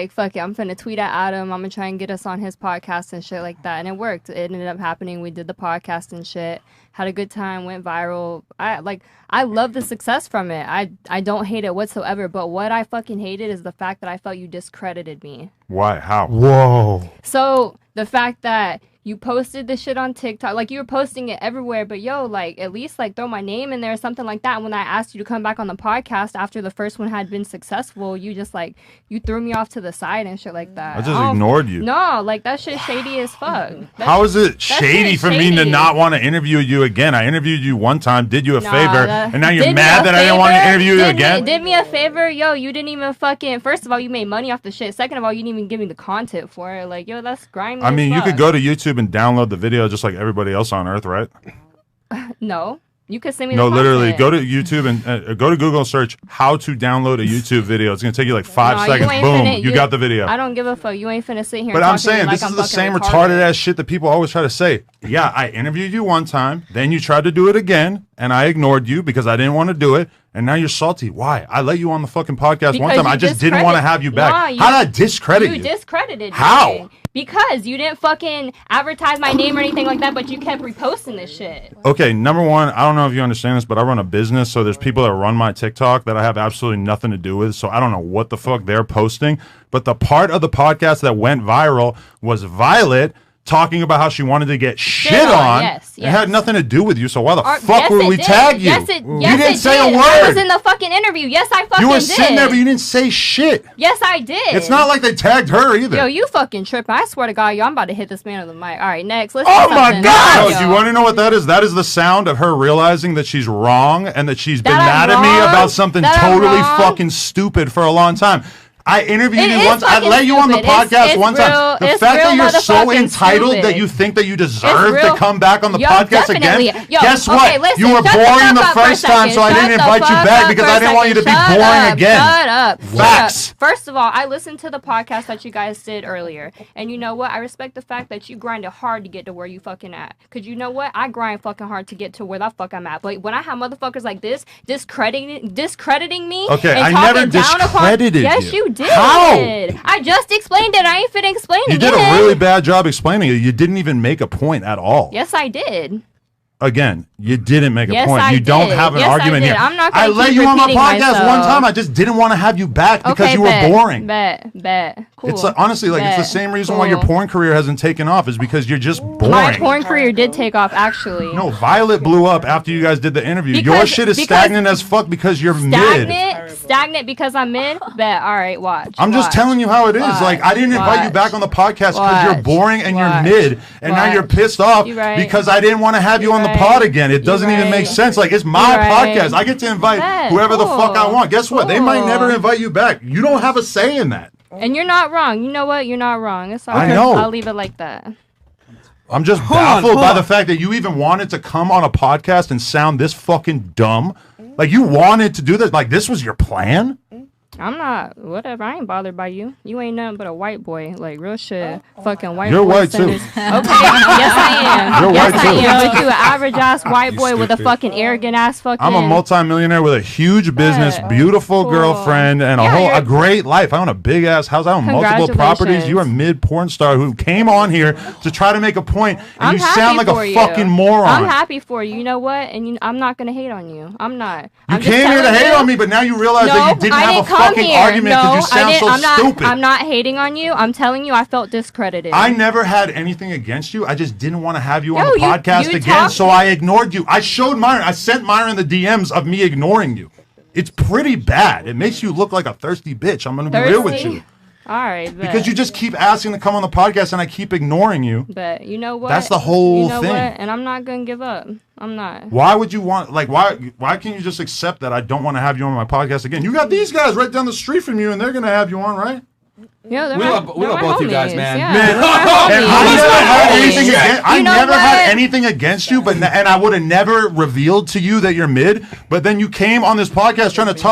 like, fuck it, I'm finna tweet at Adam. I'm gonna try and get us on his podcast and shit like that. And it worked. It ended up happening. We did the podcast and shit. Had a good time. Went viral. I love the success from it. I don't hate it whatsoever. But what I fucking hated is the fact that I felt you discredited me. Why? How? Whoa. So the fact that you posted this shit on TikTok, like, you were posting it everywhere, but yo, like, at least, like, throw my name in there or something like that. And when I asked you to come back on the podcast after the first one had been successful, you just, like, you threw me off to the side and shit like that. I just ignored you. No, like, that shit shady as fuck. How is it shady for me to not want to interview you again? I interviewed you one time, did you a favor, and now you're mad that I didn't want to interview you again? Did me a favor? Yo, you didn't even fucking, first of all, you made money off the shit. Second of all, you didn't even give me the content for it. Like, yo, that's grimy. I mean, you could go to YouTube and download the video just like everybody else on earth, right? No. You could send me the content. Literally, go to YouTube and go to Google and search how to download a YouTube video. It's going to take you like 5 seconds. Boom, you got the video. I don't give a fuck. You ain't finna sit here But and I'm saying, like, this is the same retarded ass shit that people always try to say. Yeah, I interviewed you one time, then you tried to do it again, and I ignored you because I didn't want to do it, and now you're salty. Why? I let you on the fucking podcast one time. I just didn't want to have you back. How did I discredit you? You discredited me. How? Because you didn't fucking advertise my name or anything like that, but you kept reposting this shit. Okay, number one, I don't know if you understand this, but I run a business, so there's people that run my TikTok that I have absolutely nothing to do with, so I don't know what the fuck they're posting. But the part of the podcast that went viral was Violet talking about how she wanted to get shit on. Yes. It had nothing to do with you, so why the fuck would we tag you? Yes, you didn't say a word. I was in the fucking interview. Yes, I fucking did. You were sitting there, but you didn't say shit. Yes, I did. It's not like they tagged her either. Yo, you fucking tripping. I swear to God, yo, I'm about to hit this man on the mic. All right, next. Let's oh my God! Do you want to know what that is? That is the sound of her realizing that she's wrong and that she's been mad at me about something totally fucking stupid for a long time. I interviewed you once. I let you on the podcast one time. The fact that you're so entitled that you think that you deserve to come back on the podcast again. Guess what? You were boring the first time, so I didn't invite you back because I didn't want you to be boring again. Shut up. Facts. First of all, I listened to the podcast that you guys did earlier, and you know what? I respect the fact that you grinded hard to get to where you fucking at. Cause you know what? I grind fucking hard to get to where the fuck I'm at. But when I have motherfuckers like this discrediting me, okay, I never discredited you. Yes, you did. How? I just explained it. I ain't finna explain it. You did a really bad job explaining it. You didn't even make a point at all. Yes, I did. Again, you didn't make a point. I you don't have an argument here. I'm not I let you on my podcast one time. I just didn't want to have you back because you were boring. Bet. Cool. It's honestly like it's the same reason why your porn career hasn't taken off is because you're just boring. My porn career did take off, actually. No, Violet blew up after you guys did the interview. Your shit is stagnant as fuck because you're mid. Stagnant because I'm mid? Bet. All right, watch. I'm just telling you how it is. Like, I didn't invite you back on the podcast because you're boring and you're mid. And now you're pissed off because I didn't want to have you on the pod again. It doesn't even make sense. Like, it's my podcast. I get to invite whoever the fuck I want. Guess what? They might never invite you back. You don't have a say in that. And you're not wrong. You know what? You're not wrong. It's all I know. I'll leave it like that. I'm just baffled by the fact that you even wanted to come on a podcast and sound this fucking dumb. Like, you wanted to do this. Like, this was your plan? I'm not, whatever. I ain't bothered by you. You ain't nothing but a white boy. Like, real shit. Fucking white boy. You're white, too. Okay. Yes, I am. You're white, too. I am. But you an average-ass white boy with a fucking arrogant-ass fucking... I'm a multi-millionaire with a huge business, beautiful girlfriend, and a great life. I own a big-ass house. I own multiple properties. You're a mid-porn star who came on here to try to make a point, and you sound like a fucking moron. I'm happy for you. You know what? And I'm not going to hate on you. I'm not. You came here to hate on me, but now you realize that you didn't have a fucking argument because you sound so stupid. I'm not hating on you. I'm telling you I felt discredited. I never had anything against you. I just didn't want to have you on the podcast again, so I ignored you. I showed Myron. I sent Myron the DMs of me ignoring you. It's pretty bad. It makes you look like a thirsty bitch. I'm going to be real with you. All right, because you just keep asking to come on the podcast and I keep ignoring you. But you know what? That's the whole thing. What? And I'm not gonna give up. I'm not. Why would you want? Like, why can't you just accept that I don't want to have you on my podcast again? You got these guys right down the street from you, and they're gonna have you on, right? Yeah, we love both you guys, man. I never had anything against you, and I would have never revealed to you that you're mid. But then you came on this podcast trying to talk.